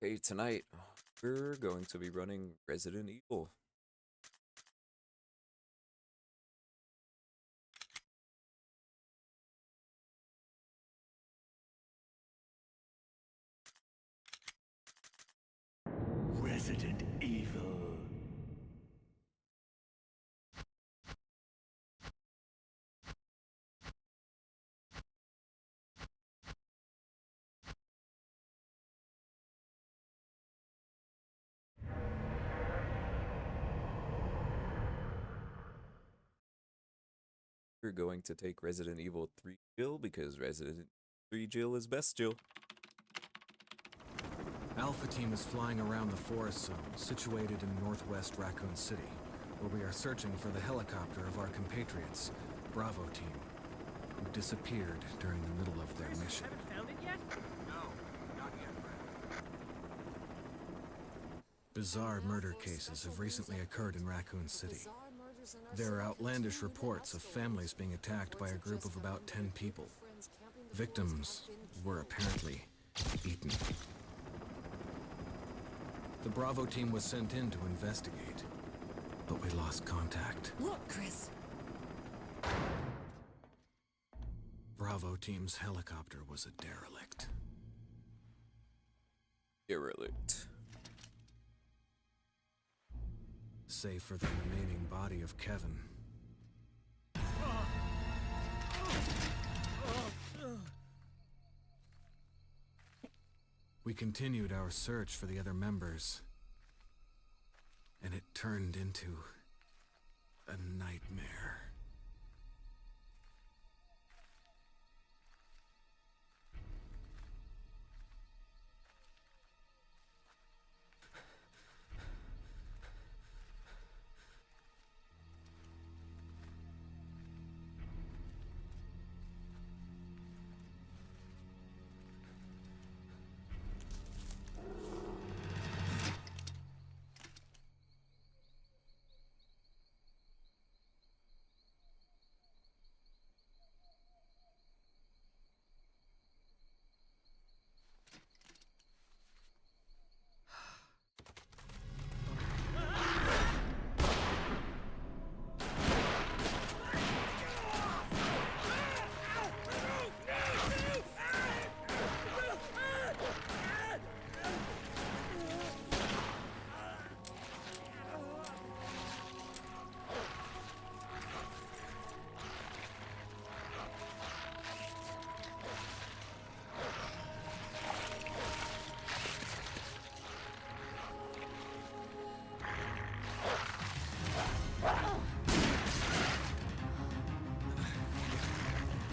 Okay, tonight we're going to be running Resident Evil. Resident Evil. We're going to take Resident Evil 3 Jill because Resident 3 Jill is best Jill. Alpha Team is flying around the forest zone, situated in northwest Raccoon City, where we are searching for the helicopter of our compatriots, Bravo Team, who disappeared during the middle of their mission. Haven't found it yet? No, not yet, Brad. Bizarre murder cases have recently occurred in Raccoon City. There are outlandish reports of families being attacked by a group of about 10 people. Victims were apparently eaten. The Bravo Team was sent in to investigate, but we lost contact. Look, Chris. Bravo Team's helicopter was a derelict. Derelict. Save for the remaining body of Kevin. We continued our search for the other members, and it turned into a nightmare.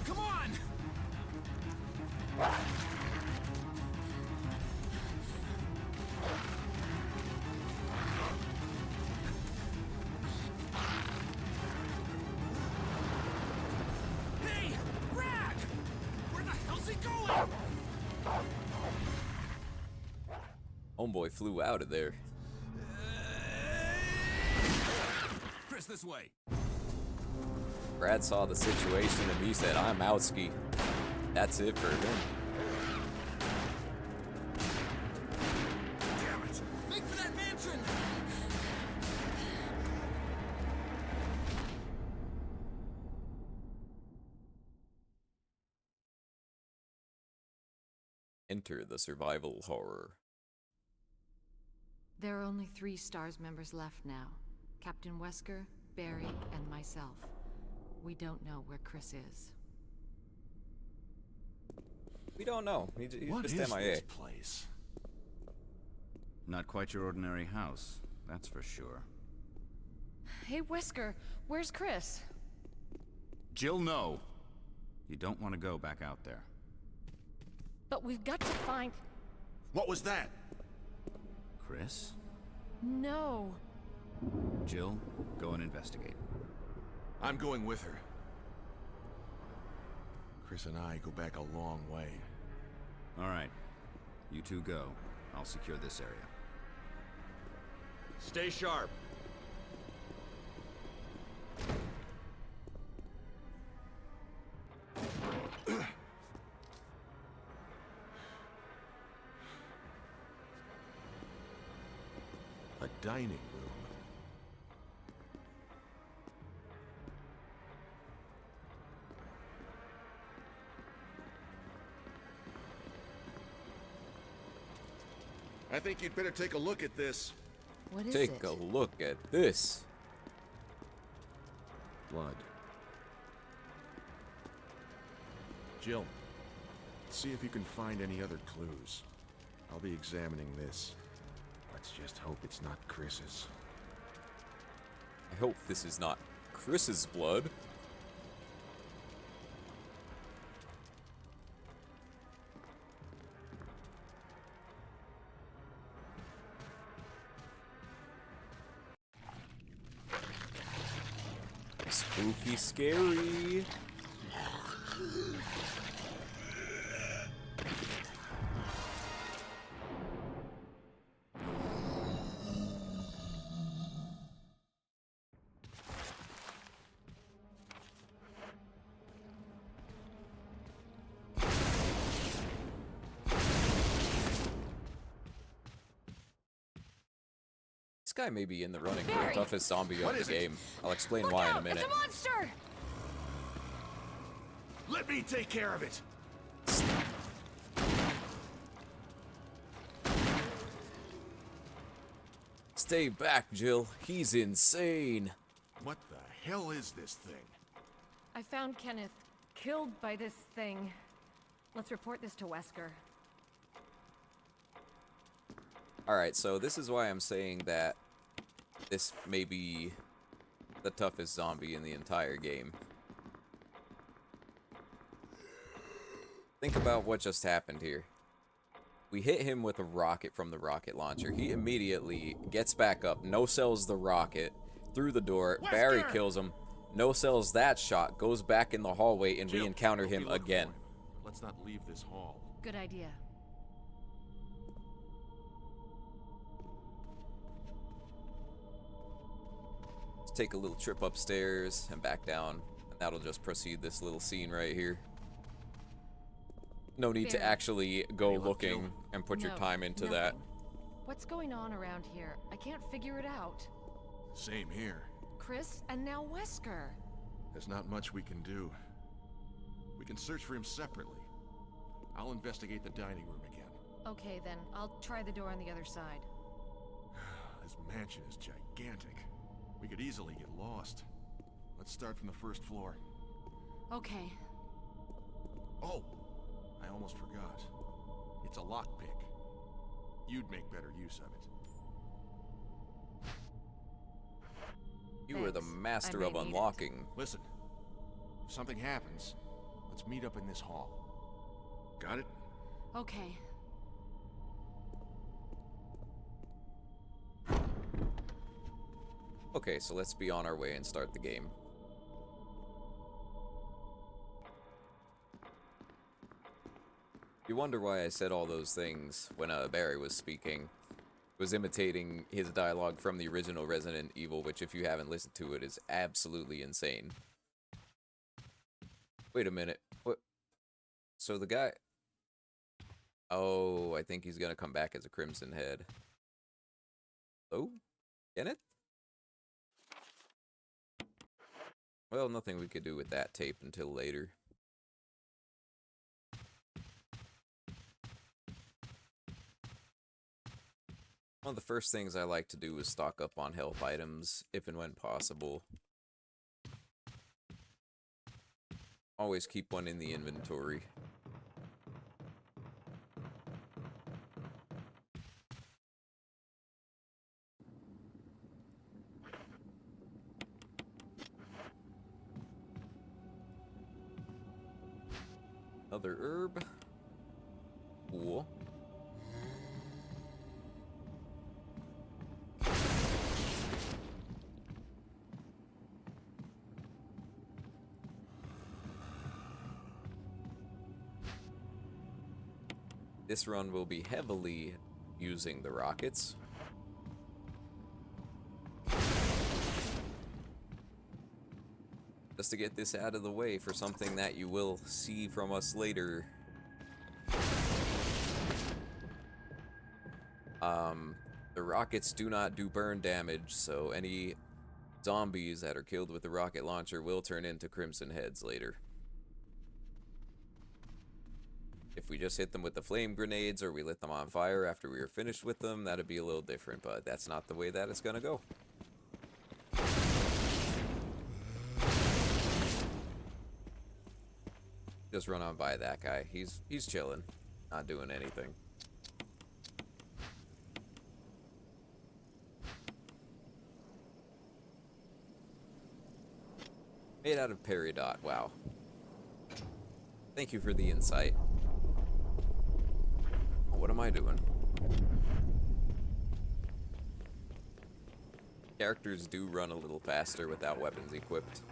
Come on! Hey! Brad! Where the hell's he going? Homeboy flew out of there. Chris, this way! Brad saw the situation and he said, I'm outski. That's it for him. Damn it! Make for that mansion! Enter the survival horror. There are only 3 STARS members left now. Captain Wesker, Barry, and myself. We don't know where Chris is. We don't know. He's What just is MIA. this place? Not quite your ordinary house, that's for sure. Hey, Wesker, where's Chris? Jill, no! You don't want to go back out there. But we've got to find... What was that? Chris? No. Jill, go and investigate. I'm going with her. Chris and I go back a long way. All right. You two go. I'll secure this area. Stay sharp. dining room. I think you'd better take a look at this. What is Take it? a look at this. Blood. Jill, see if you can find any other clues. I'll be examining this. Let's just hope it's not Chris's. I hope this is not Chris's blood. Spooky scary. This guy may be in the running for the Barry! toughest zombie What of is the it? game. I'll explain Look why in out! a minute. It's a monster! Let me take care of it! Stay back, Jill. He's insane. What the hell is this thing? I found Kenneth killed by this thing. Let's report this to Wesker. Alright, so this is why I'm saying that this may be the toughest zombie in the entire game. Think about what just happened here. We hit him with a rocket from the rocket launcher. He immediately gets back up, no-sells the rocket through the door. Barry Wesker! kills him, no-sells that shot, goes back in the hallway, and we Jill, encounter help me him look for again. Let's not leave this hall. Good idea. Let's take a little trip upstairs and back down, and that'll just proceed this little scene right here. No need to Barry. actually go Any luck, looking Jill? and put your No, time into that. nothing. What's going on around here? I can't figure it out. Same here. Chris and now Wesker. There's not much we can do. We can search for him separately. I'll investigate the dining room again. Okay then, I'll try the door on the other side. This mansion is gigantic. We could easily get lost. Let's start from the first floor. Okay. Oh, I almost forgot. It's a lockpick. You'd make better use of it. You are the Thanks. master I of may need it. unlocking. Listen, if something happens, let's meet up in this hall. Got it? Okay. Okay, so let's be on our way and start the game. You wonder why I said all those things when Barry was speaking. Was imitating his dialogue from the original Resident Evil, which if you haven't listened to it is absolutely insane. Wait a minute. What? So the guy... Oh, I think he's gonna come back as a Crimson Head. Oh? Kenneth? Well, nothing we could do with that tape until later. One of the first things I like to do is stock up on health items, if and when possible. Always keep one in the inventory. Another herb. Cool. This run will be heavily using the rockets. Just to get this out of the way for something that you will see from us later. The rockets do not do burn damage, so any zombies that are killed with the rocket launcher will turn into Crimson Heads later. If we just hit them with the flame grenades or we lit them on fire after we were finished with them, that'd be a little different, but that's not the way that it's gonna go. Just run on by that guy. He's chilling, not doing anything. Made out of peridot. Wow. Thank you for the insight. What am I doing? Characters do run a little faster without weapons equipped.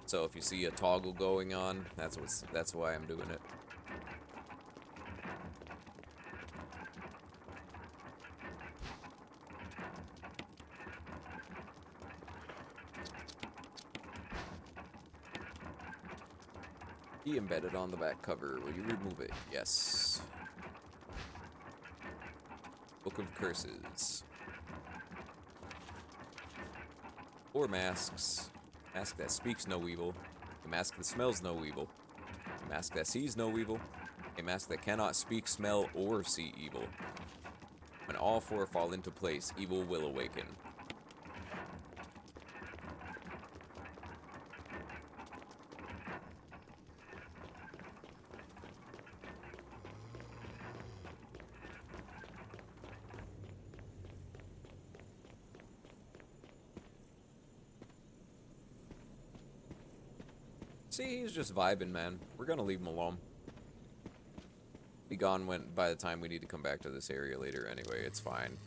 So if you see a toggle going on, that's why I'm doing it. Be embedded on the back cover. Will you remove it? Yes. Book of Curses. 4 masks. Mask that speaks no evil. A mask that smells no evil. A mask that sees no evil. A mask that cannot speak, smell, or see evil. When all 4 fall into place, evil will awaken. See, he's just vibing, man. We're gonna leave him alone. Be gone by the time we need to come back to this area later anyway. It's fine.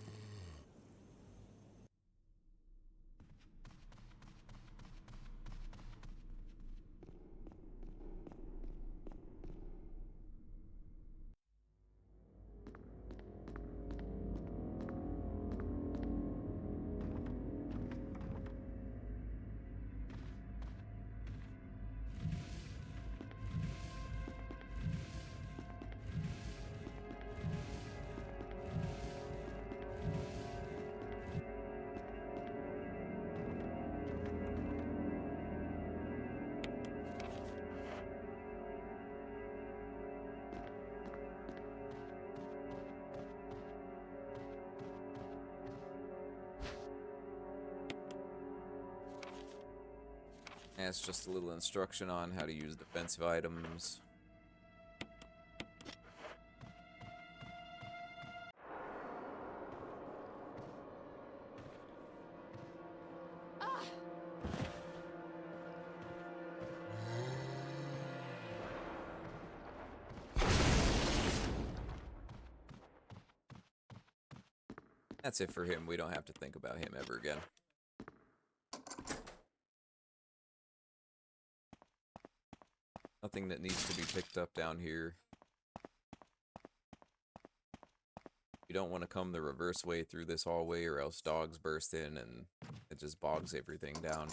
And it's just a little instruction on how to use defensive items. That's it for him. We don't have to think about him ever again. Nothing that needs to be picked up down here. You don't want to come the reverse way through this hallway or else dogs burst in and it just bogs everything down.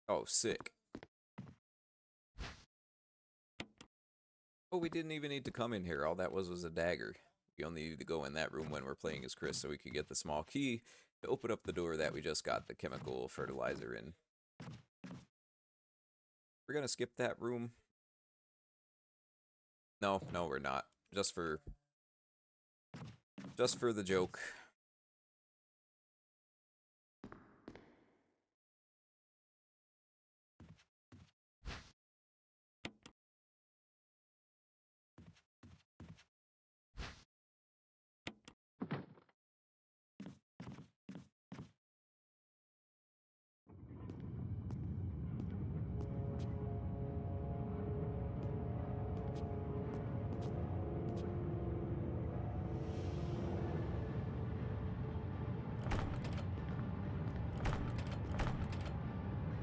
Oh, sick. Oh, we didn't even need to come in here. All that was a dagger. We only need to go in that room when we're playing as Chris so we could get the small key to open up the door that we just got the chemical fertilizer in. We're gonna skip that room. No, we're not. Just for the joke.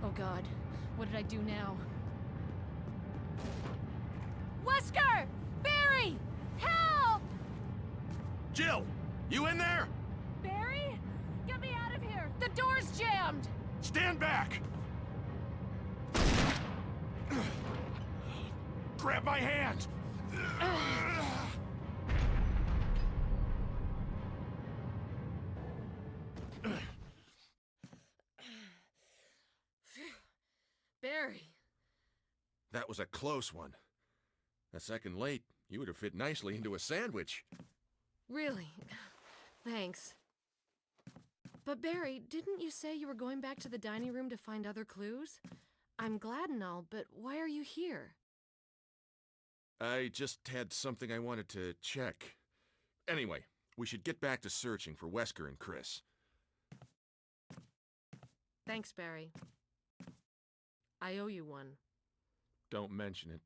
Oh god, what did I do now? Wesker! Barry! Help! Jill! You in there? Barry? Get me out of here! The door's jammed! Stand back! Grab my hand! Barry. That was a close one. A second late, you would have fit nicely into a sandwich. Really? Thanks. But Barry, didn't you say you were going back to the dining room to find other clues? I'm glad and all, but why are you here? I just had something I wanted to check. Anyway, we should get back to searching for Wesker and Chris. Thanks, Barry. I owe you one. Don't mention it.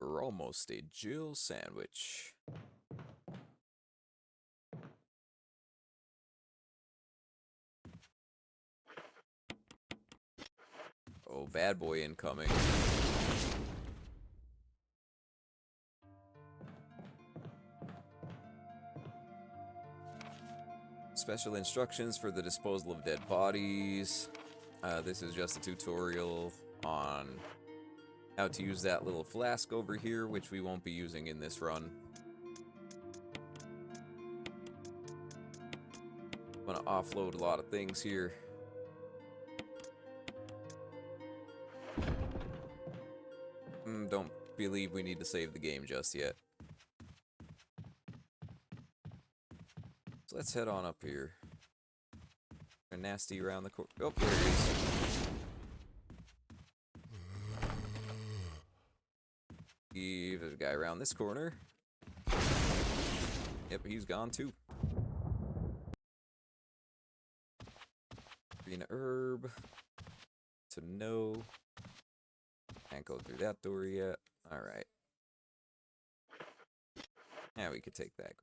We're almost a Jill sandwich. Oh, bad boy incoming. Special instructions for the disposal of dead bodies. This is just a tutorial on how to use that little flask over here, which we won't be using in this run. I'm gonna offload a lot of things here. Don't believe we need to save the game just yet. So let's head on up here. They're nasty around the corner. Oh, there he is. There's a guy around this corner. Yep, he's gone too. Green herb. To know. Can't go through that door yet. Alright. Yeah, we could take that.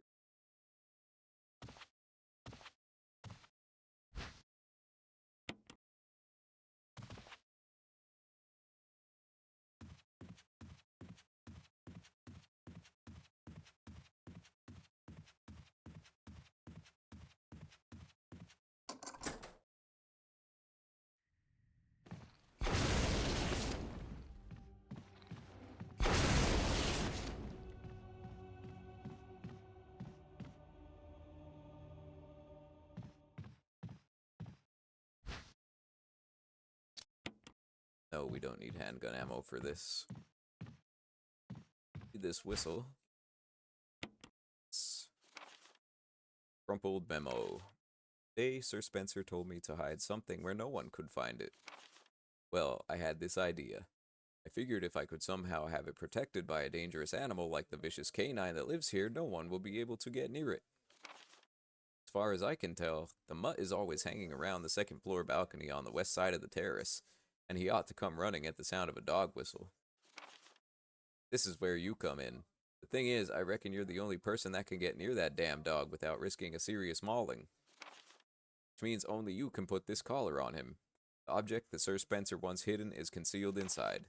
No, we don't need handgun ammo for this. Need this whistle. Crumpled memo. Today, Sir Spencer told me to hide something where no one could find it. Well, I had this idea. I figured if I could somehow have it protected by a dangerous animal like the vicious canine that lives here, no one will be able to get near it. As far as I can tell, the mutt is always hanging around the second floor balcony on the west side of the terrace, and he ought to come running at the sound of a dog whistle. This is where you come in. The thing is, I reckon you're the only person that can get near that damn dog without risking a serious mauling. Which means only you can put this collar on him. The object that Sir Spencer wants hidden is concealed inside.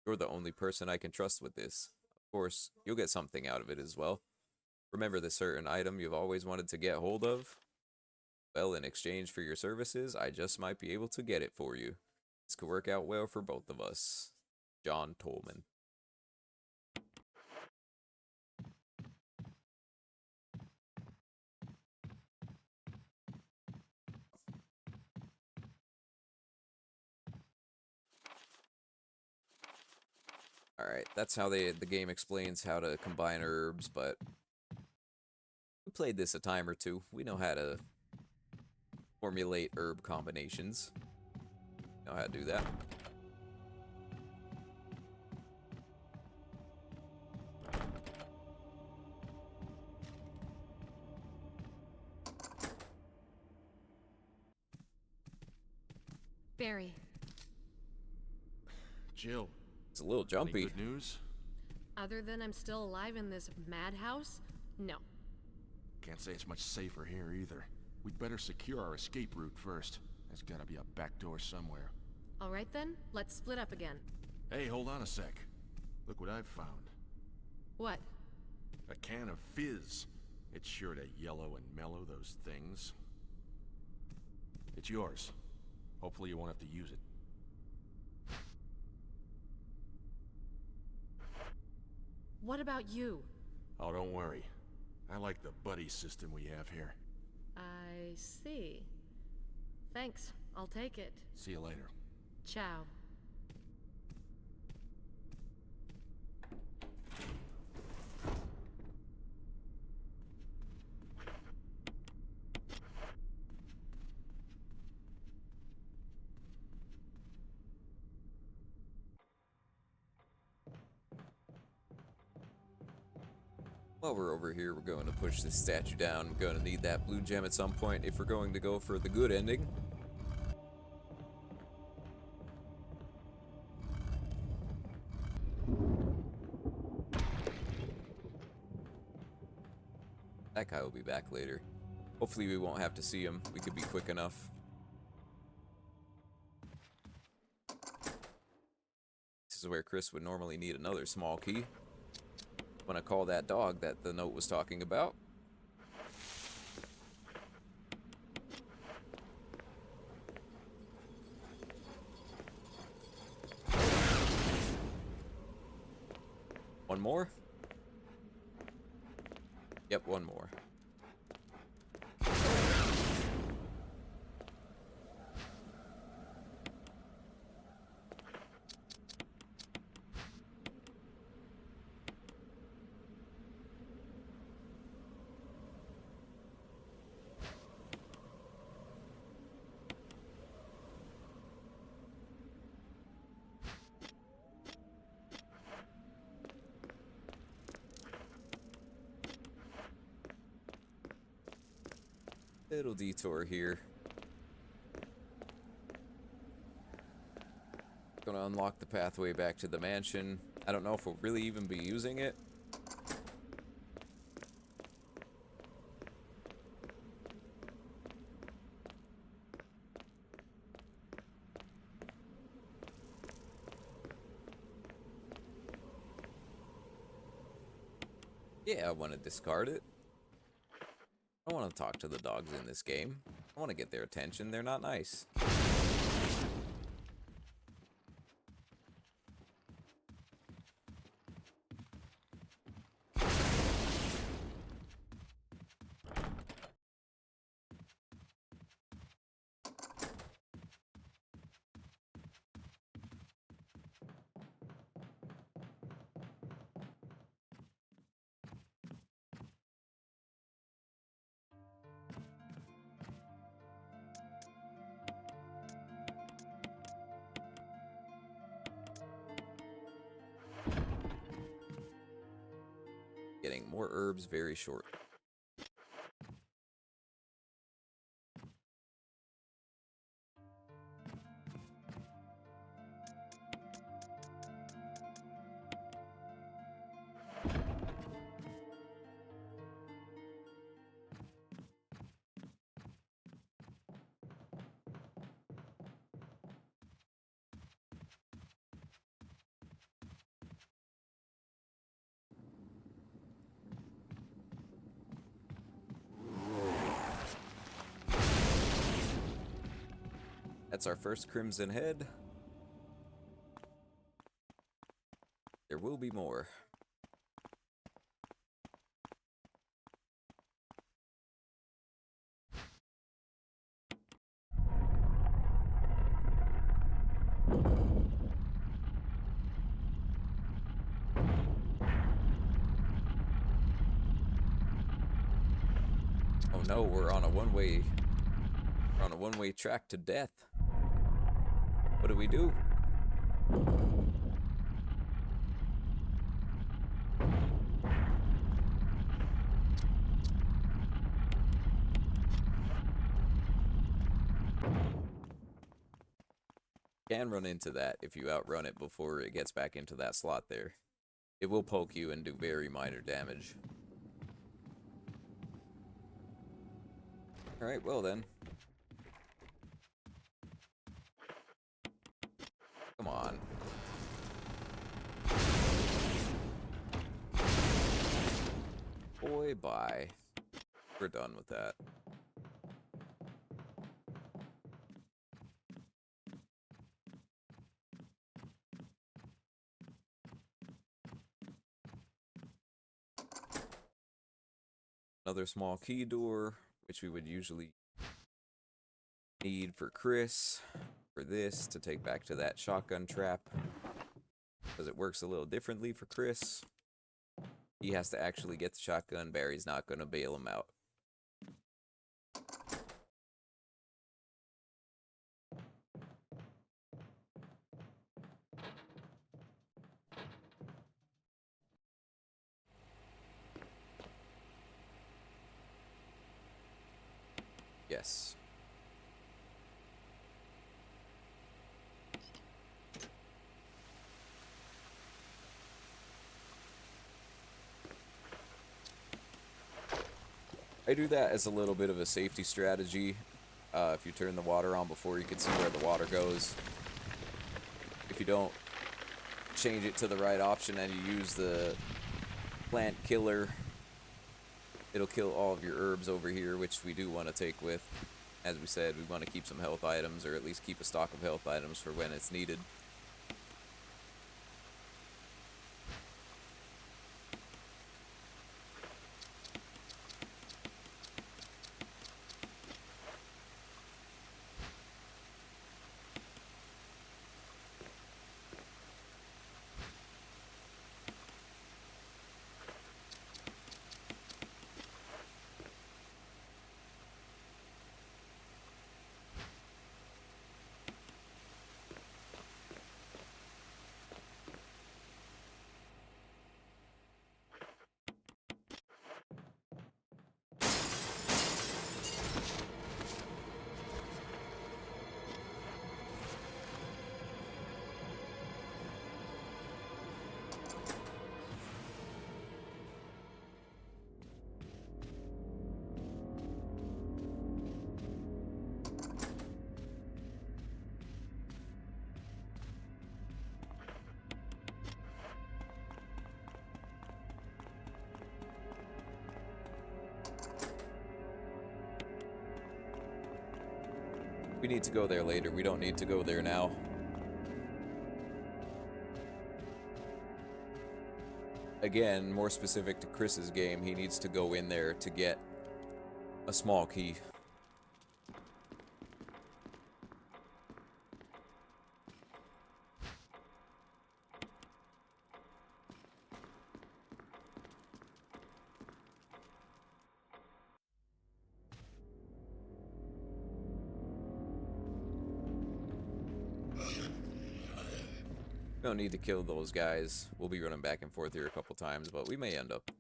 You're the only person I can trust with this. Of course, you'll get something out of it as well. Remember the certain item you've always wanted to get hold of? Well, in exchange for your services, I just might be able to get it for you. This could work out well for both of us. John Tolman. Alright, that's how the game explains how to combine herbs, but we played this a time or two. We know how to formulate herb combinations. Know how to do that. Barry, Jill, It's a little any jumpy. good news? other than I'm still alive in this madhouse, no. Can't say it's much safer here either. We'd better secure our escape route first. There's gotta be a back door somewhere. All right then, let's split up again. Hey, hold on a sec. Look what I've found. What? A can of fizz. It's sure to yellow and mellow those things. It's yours. Hopefully you won't have to use it. What about you? Oh, don't worry. I like the buddy system we have here. I see. Thanks, I'll take it. See you later. Ciao. While we're over here, we're going to push this statue down. We're going to need that blue gem at some point if we're going to go for the good ending. That guy will be back later. Hopefully we won't have to see him. We could be quick enough. This is where Chris would normally need another small key. When I call that dog that the note was talking about. One more? Yep, one more. Little detour here. Gonna unlock the pathway back to the mansion. I don't know if we'll really even be using it. Yeah, I want to discard it. I want to talk to the dogs in this game. I want to get their attention. They're not nice. Getting more herbs very short. That's our first Crimson Head. There will be more. Oh no, we're on a one-way track to death. What do we do? Can run into that if you outrun it before it gets back into that slot there. It will poke you and do very minor damage. Alright, well then. Come on. Boy, bye. We're done with that. Another small key door, which we would usually need for Chris, for this, to take back to that shotgun trap. Because it works a little differently for Chris. He has to actually get the shotgun. Barry's not going to bail him out. Yes. I do that as a little bit of a safety strategy. If you turn the water on before you can see where the water goes. If you don't change it to the right option and you use the plant killer, it'll kill all of your herbs over here, which we do want to take with. As we said, we want to keep some health items, or at least keep a stock of health items for when it's needed. We need to go there later. We don't need to go there now. Again, more specific to Chris's game, he needs to go in there to get a small key. We don't need to kill those guys. We'll be running back and forth here a couple times, but we may end up.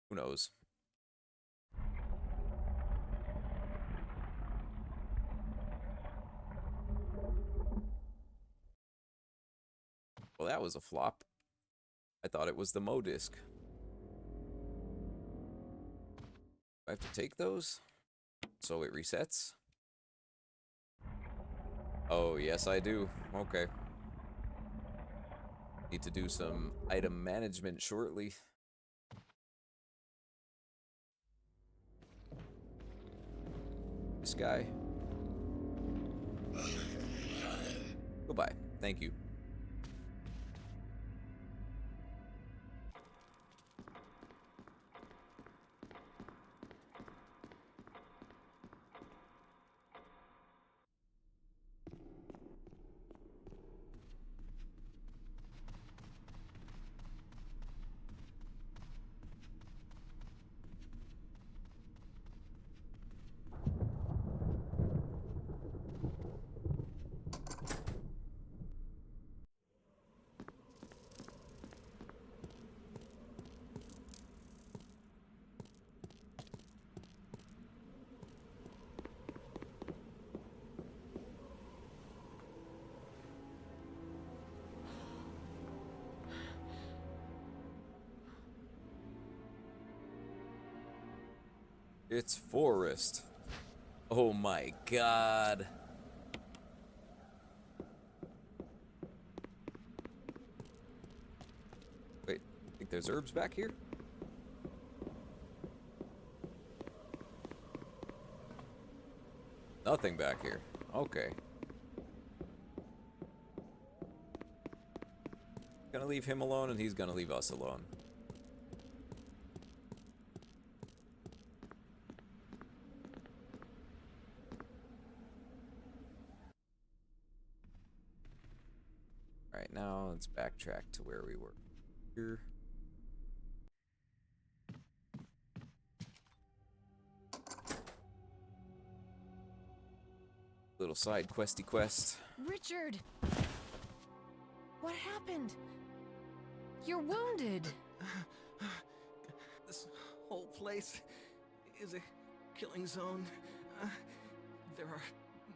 Who knows? Well, that was a flop. I thought it was the Mo disc. I have to take those? So it resets? Oh, yes I do. Okay. Need to do some item management shortly. This guy. Goodbye. Thank you. It's Forrest. Oh my god. Wait, think there's herbs back here? Nothing back here. Okay. Gonna leave him alone, and he's gonna leave us alone. Alright, now let's backtrack to where we were. Here. Little side questy quest. Richard! What happened? You're wounded. This whole place is a killing zone. There are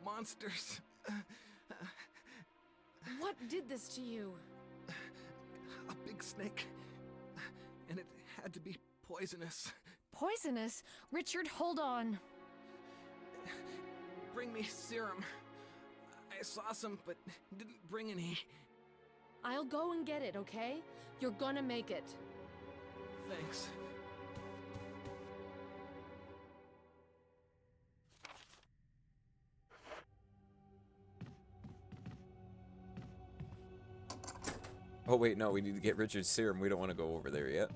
monsters. What did this to you? A big snake. And it had to be poisonous. Poisonous? Richard, hold on. Bring me serum. I saw some, but didn't bring any. I'll go and get it, okay? You're gonna make it. Thanks. Oh wait, no, we need to get Richard's serum. We don't want to go over there yet.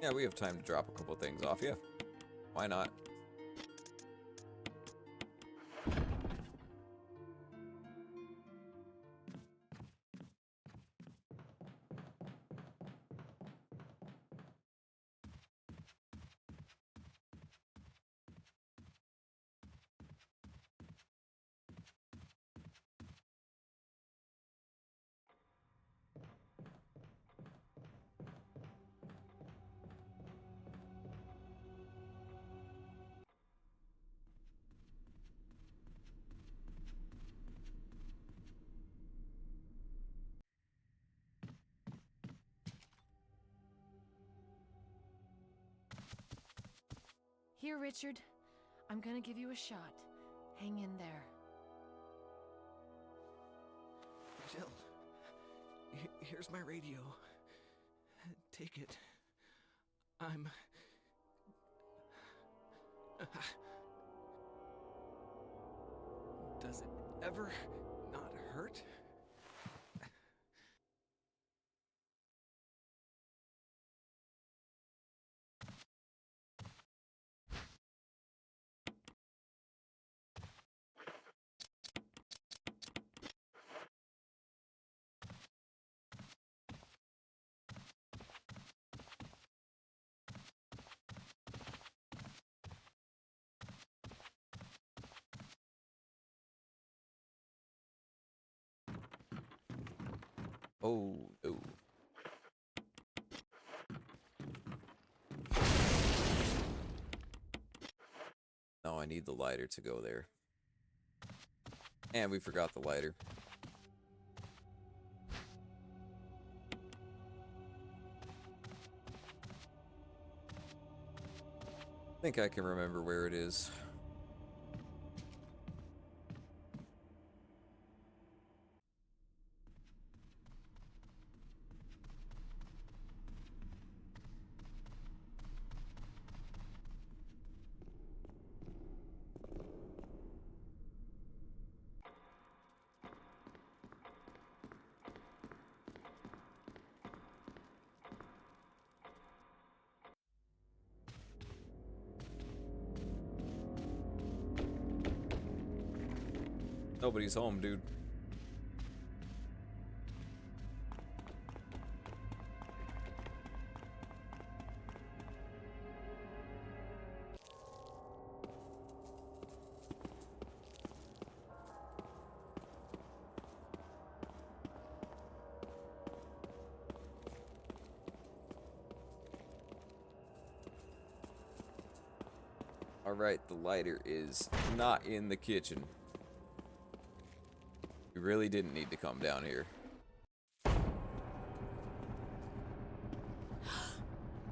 Yeah, we have time to drop a couple things off, yeah. Why not? Here, Richard. I'm gonna give you a shot. Hang in there. Jill, here's my radio. Take it. I'm... Does it ever not hurt? Oh, no. No, I need the lighter to go there. And we forgot the lighter. I think I can remember where it is. Nobody's home, dude. Alright, the lighter is not in the kitchen. We really didn't need to come down here.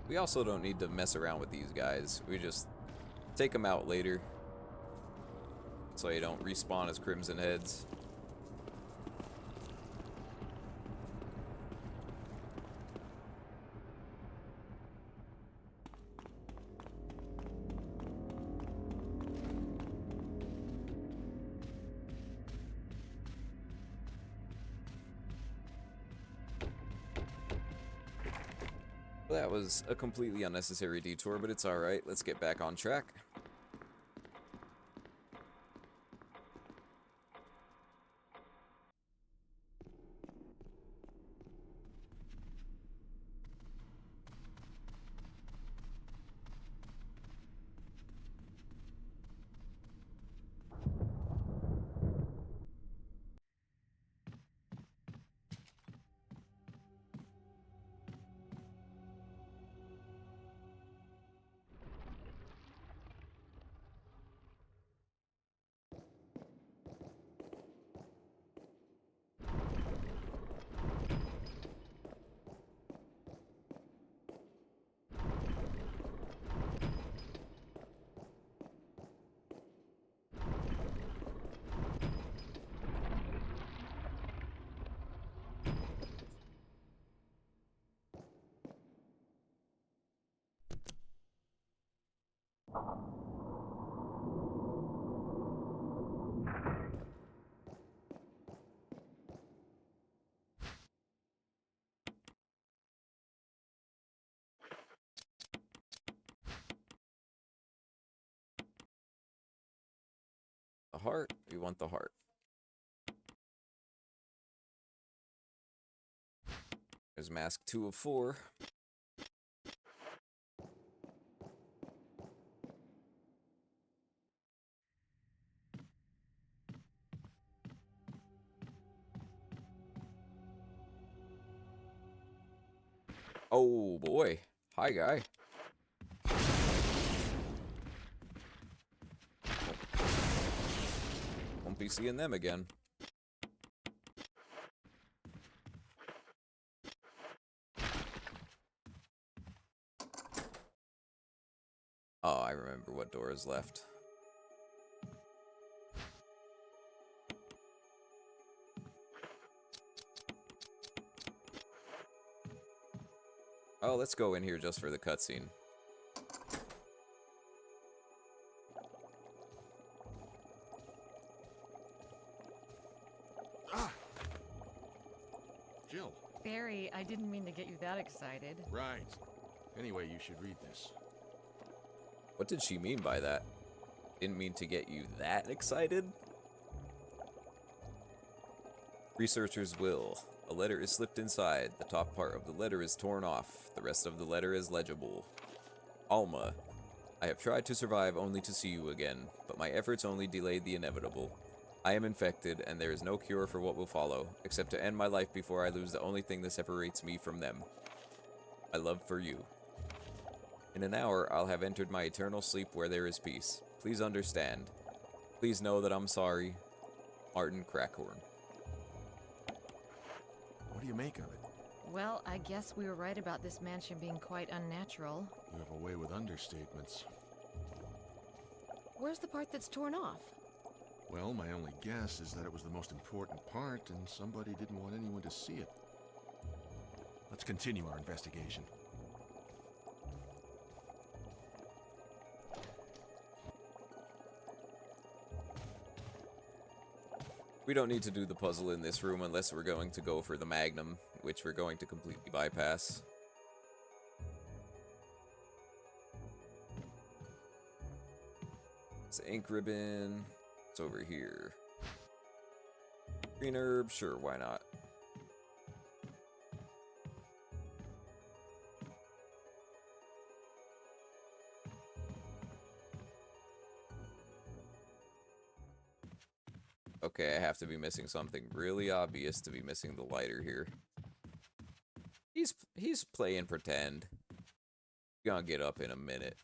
We also don't need to mess around with these guys. We just take them out later. So you don't respawn as Crimson Heads. That was a completely unnecessary detour, but it's alright. Let's get back on track. The heart. We want the heart. There's mask 2 of 4. Oh boy. Hi, guy. Won't be seeing them again. Oh, I remember what door is left. Oh, let's go in here just for the cutscene. Ah! Jill. Barry, I didn't mean to get you that excited. Right. Anyway, you should read this. What did she mean by that? Didn't mean to get you that excited? Researcher's will. A letter is slipped inside. The top part of the letter is torn off. The rest of the letter is legible. Alma. I have tried to survive only to see you again, but my efforts only delayed the inevitable. I am infected, and there is no cure for what will follow, except to end my life before I lose the only thing that separates me from them. My love for you. In an hour, I'll have entered my eternal sleep where there is peace. Please understand. Please know that I'm sorry. Martin Crackhorn. What do you make of it? Well, I guess we were right about this mansion being quite unnatural. You have a way with understatements. Where's the part that's torn off? Well, my only guess is that it was the most important part, and somebody didn't want anyone to see it. Let's continue our investigation. We don't need to do the puzzle in this room unless we're going to go for the Magnum, which we're going to completely bypass. It's the ink ribbon. It's over here. Green herb, sure, why not? Okay, I have to be missing something really obvious to be missing the lighter here. He's playing pretend. Gonna get up in a minute.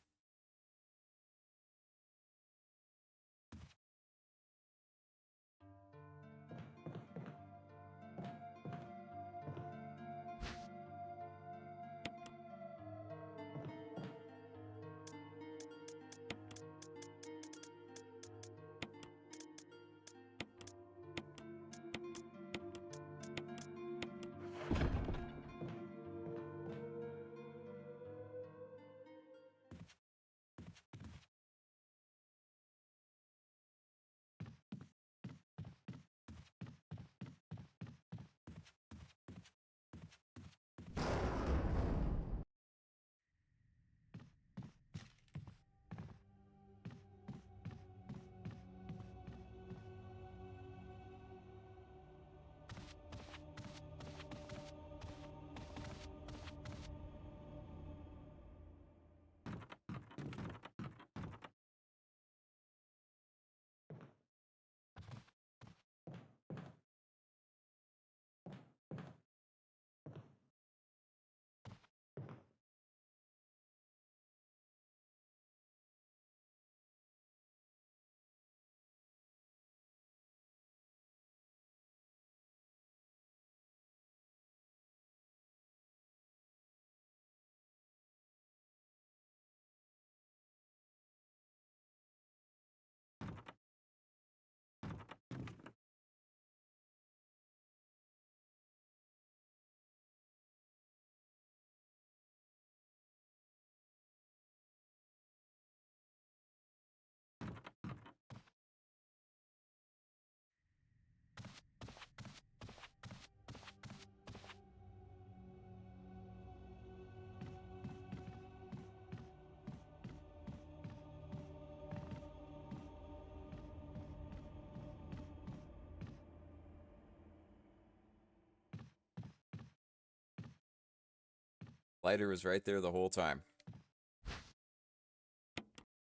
Lighter was right there the whole time.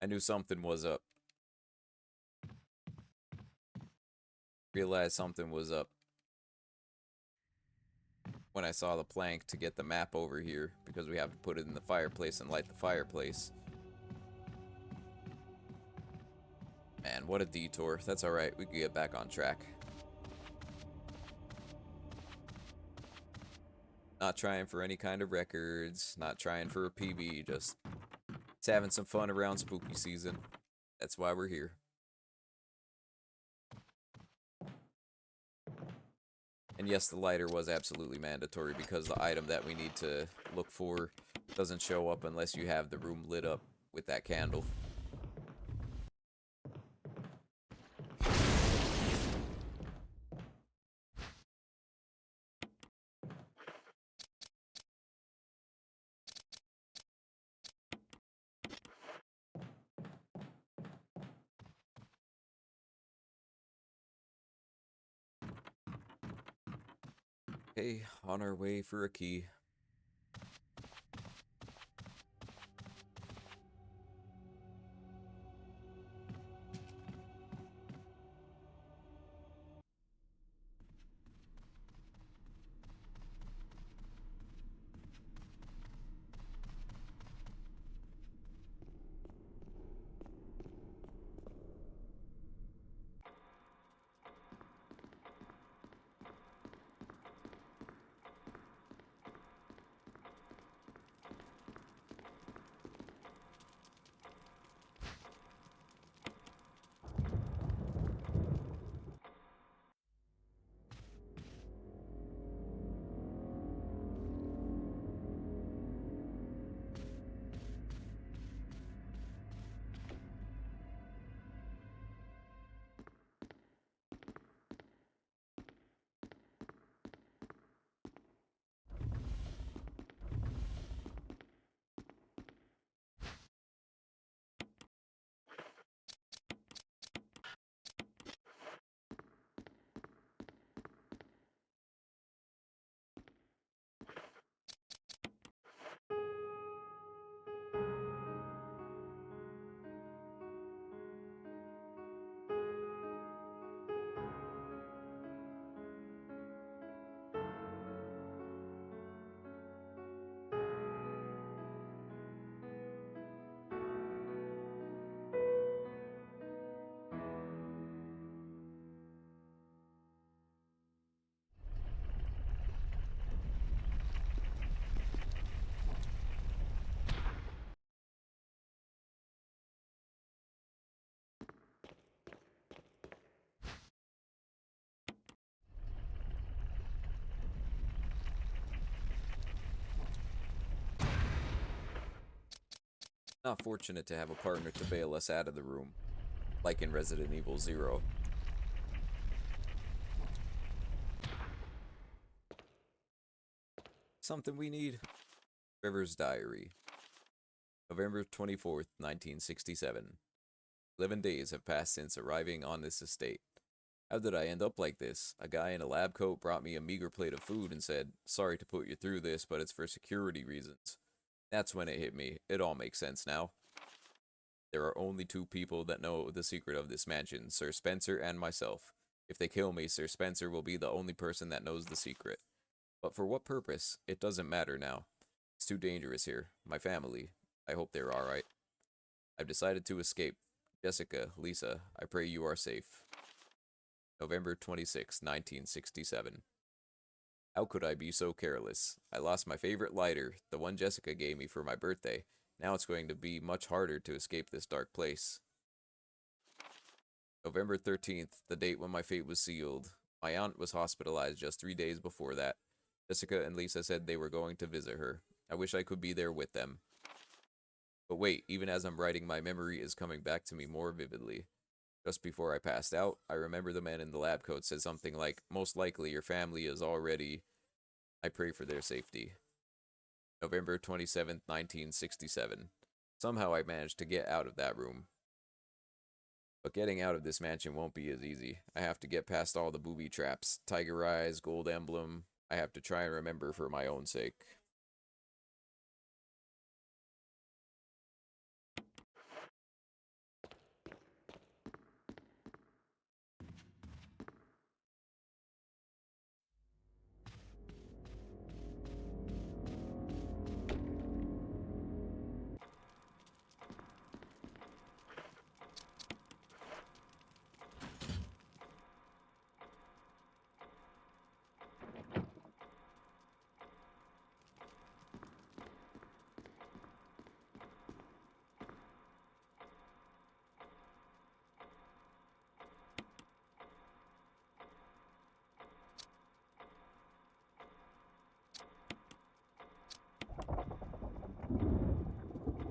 I knew something was up. Realized something was up when I saw the plank to get the map over here, because we have to put it in the fireplace and light the fireplace. Man, what a detour. That's alright, we can get back on track. Not trying for any kind of records, not trying for a PB, just having some fun around spooky season. That's why we're here. And yes, the lighter was absolutely mandatory, because the item that we need to look for doesn't show up unless you have the room lit up with that candle. Okay, on our way for a key. Not fortunate to have a partner to bail us out of the room, like in Resident Evil 0. Something we need. River's Diary. November 24th, 1967. 11 days have passed since arriving on this estate. How did I end up like this? A guy in a lab coat brought me a meager plate of food and said, "Sorry to put you through this, but it's for security reasons." That's when it hit me. It all makes sense now. There are only two people that know the secret of this mansion, Sir Spencer and myself. If they kill me, Sir Spencer will be the only person that knows the secret. But for what purpose? It doesn't matter now. It's too dangerous here. My family. I hope they're alright. I've decided to escape. Jessica, Lisa, I pray you are safe. November 26, 1967. How could I be so careless? I lost my favorite lighter, the one Jessica gave me for my birthday. Now it's going to be much harder to escape this dark place. November 13th, the date when my fate was sealed. My aunt was hospitalized just 3 days before that. Jessica and Lisa said they were going to visit her. I wish I could be there with them. But wait, even as I'm writing, my memory is coming back to me more vividly. Just before I passed out, I remember the man in the lab coat said something like, "Most likely your family is already..." I pray for their safety. November 27th, 1967. Somehow I managed to get out of that room. But getting out of this mansion won't be as easy. I have to get past all the booby traps, tiger eyes, gold emblem. I have to try and remember for my own sake.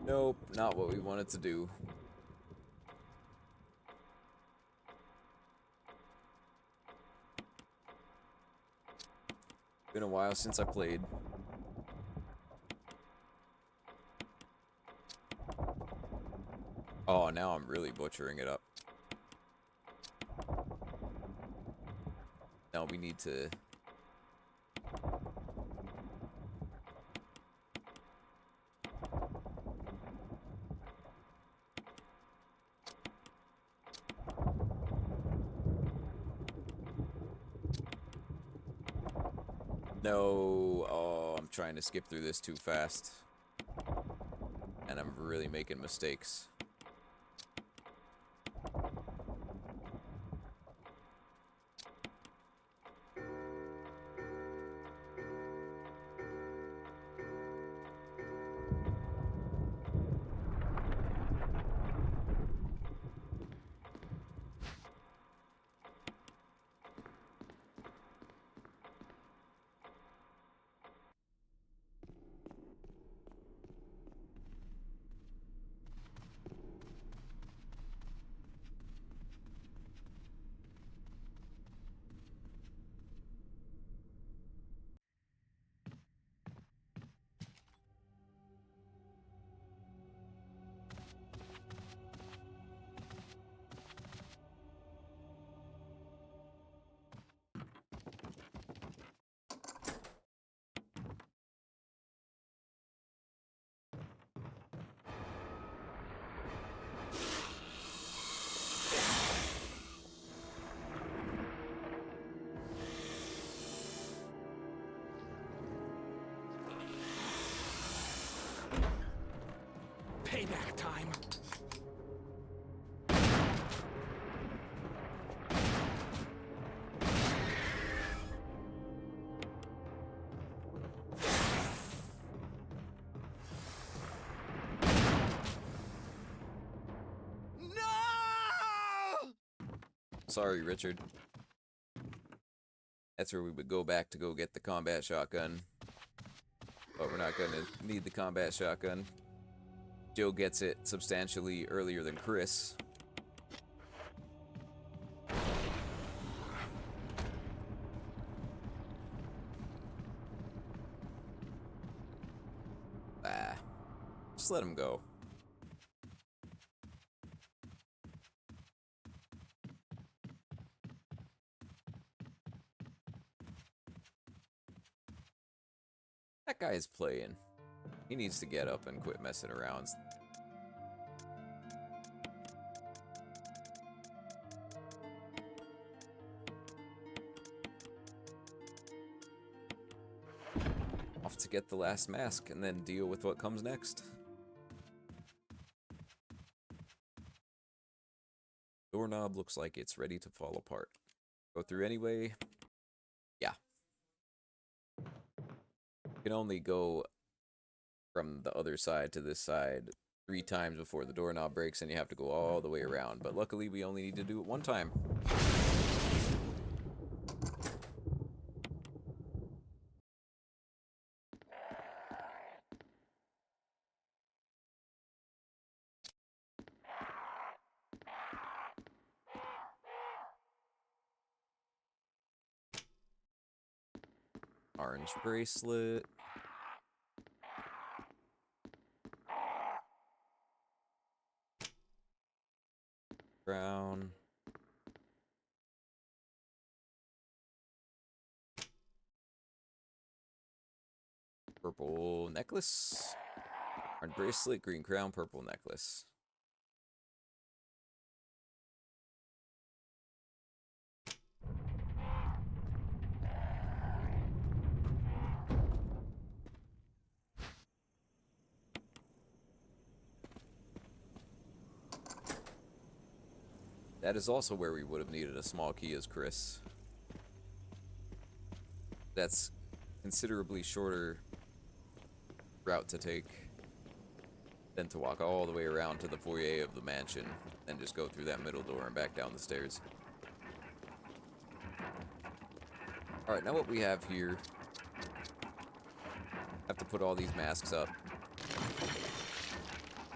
Nope, not what we wanted to do. Been a while since I played. Oh, now I'm really butchering it up. Now we need to... No, oh, I'm trying to skip through this too fast. And I'm really making mistakes. Payback time. No! Sorry, Richard. That's where we would go back to go get the combat shotgun. But we're not gonna need the combat shotgun. Jill gets it substantially earlier than Chris. Ah, just let him go. That guy is playing. He needs to get up and quit messing around. Off to get the last mask and then deal with what comes next. Doorknob looks like it's ready to fall apart. Go through anyway. Yeah. You can only go from the other side to this side 3 times before the doorknob breaks, and you have to go all the way around. But luckily, we only need to do it 1 time. Orange bracelet. Brown. Purple necklace. Orange bracelet, green crown, purple necklace. That is also where we would have needed a small key as Chris. That's considerably shorter route to take than to walk all the way around to the foyer of the mansion and just go through that middle door and back down the stairs. Alright, now what we have here, have to put all these masks up.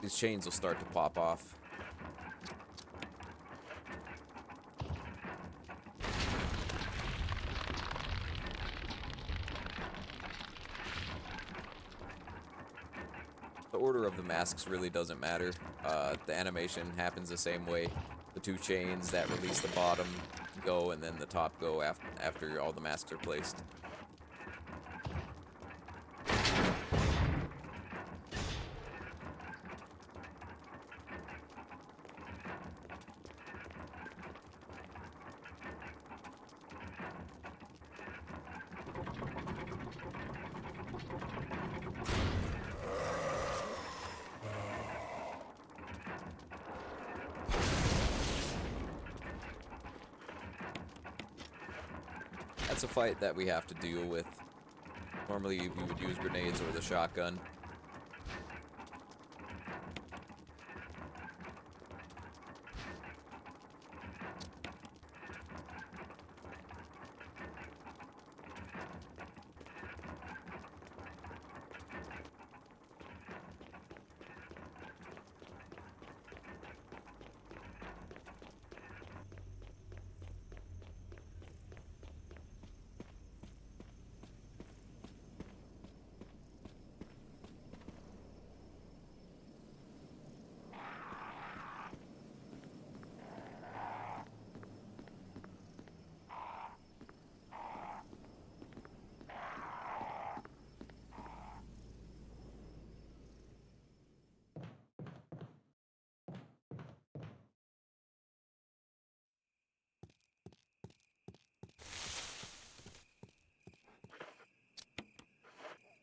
These chains will start to pop off. The order of the masks really doesn't matter. The animation happens the same way. The 2 chains that release the bottom go, and then the top go after all the masks are placed. That's a fight that we have to deal with. Normally we would use grenades or the shotgun.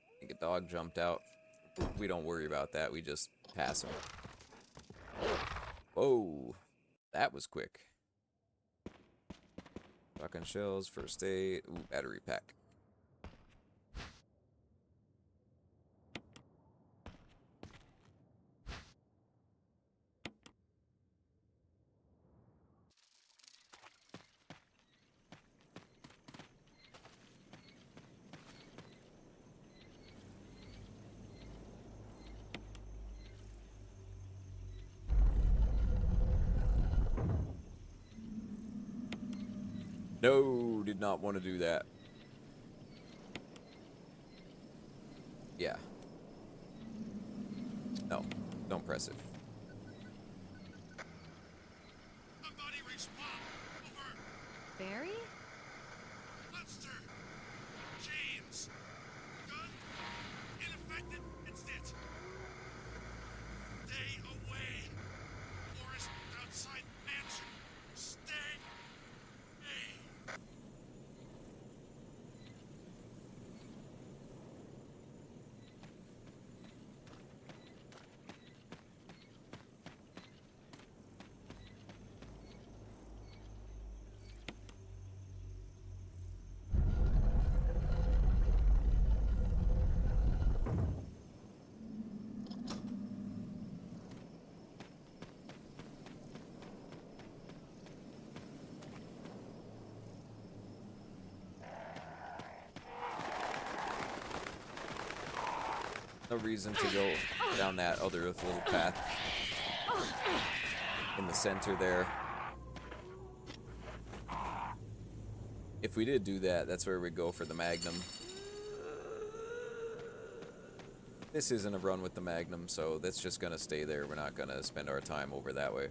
I think a dog jumped out. We don't worry about that. We just pass him. Whoa. That was quick. Shotgun shells, first aid. Ooh, battery pack. No, did not want to do that. Yeah. No, don't press it. Somebody respond. Over. Barry? Monster. James. Gun. Ineffective. Instant. Stay away. Forest outside mansion. Stay. Hey. No reason to go down that other little path in the center there. If we did do that, that's where we'd go for the Magnum. This isn't a run with the Magnum, so that's just gonna stay there. We're not gonna spend our time over that way.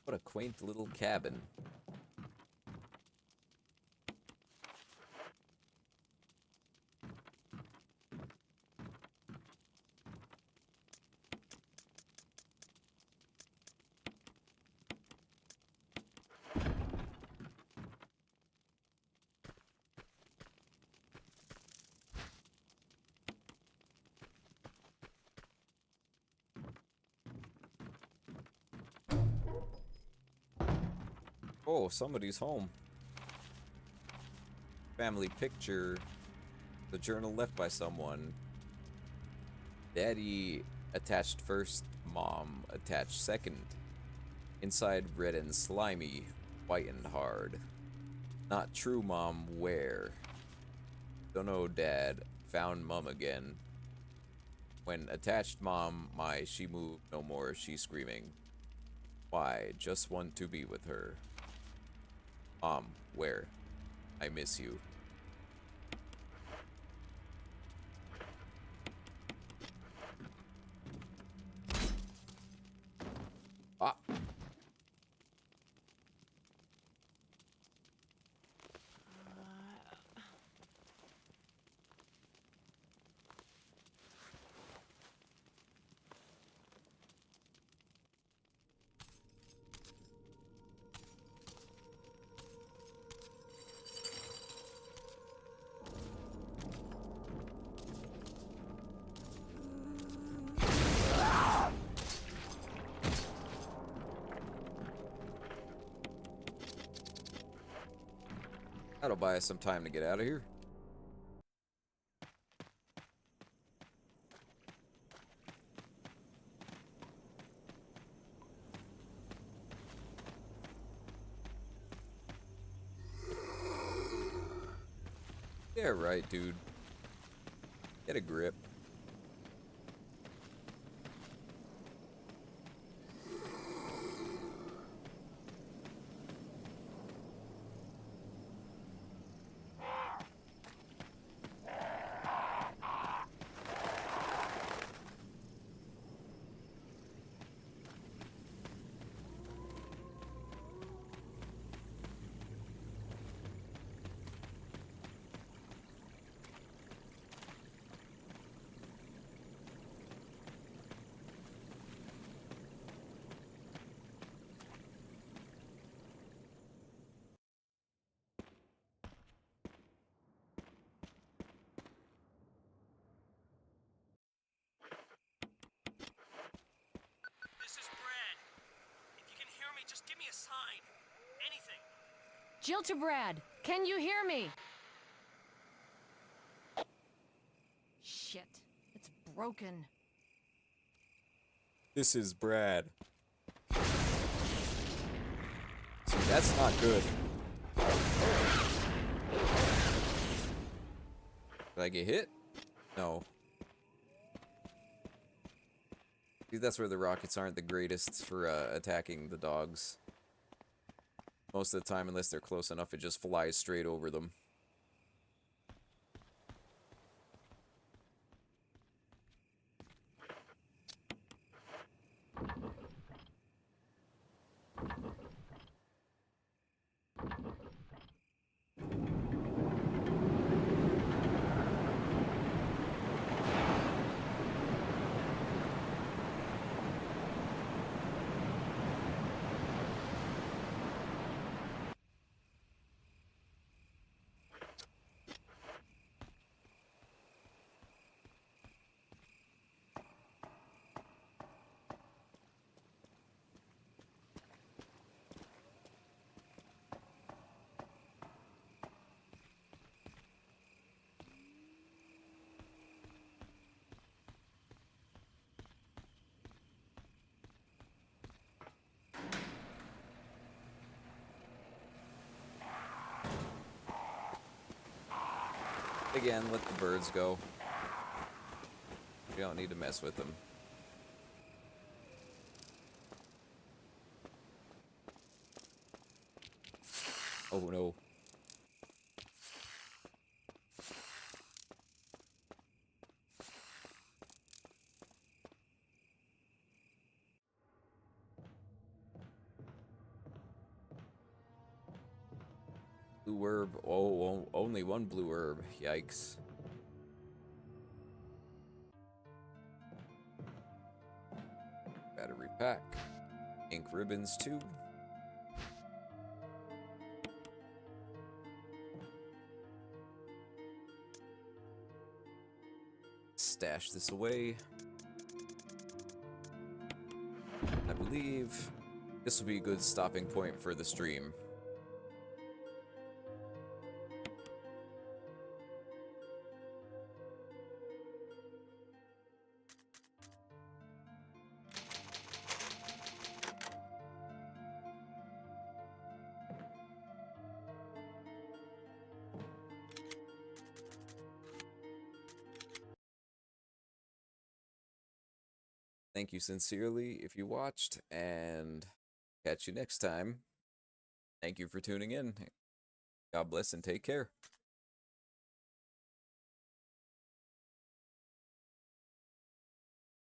What a quaint little cabin. Oh, somebody's home. Family picture. The journal left by someone. Daddy attached first, mom attached second. Inside red and slimy, white and hard. Not true, mom, where? Don't know, dad. Found mom again. When attached mom, she moved no more, she screaming. Why? Just want to be with her. Mom, where? I miss you. Ah! That'll buy us some time to get out of here. Yeah, right, dude. Get a grip. This is Brad. If you can hear me, just give me a sign. Anything. Jill to Brad. Can you hear me? Shit. It's broken. This is Brad. See, that's not good. Did I get hit? No. See, that's where the rockets aren't the greatest for attacking the dogs. Most of the time, unless they're close enough, it just flies straight over them. Again, let the birds go. You don't need to mess with them. Oh no. Blue herb. Oh, only one blue herb. Yikes. Battery pack. Ink ribbons too. Stash this away. I believe this will be a good stopping point for the stream. Thank you sincerely if you watched, and catch you next time. Thank you for tuning in. God bless and take care.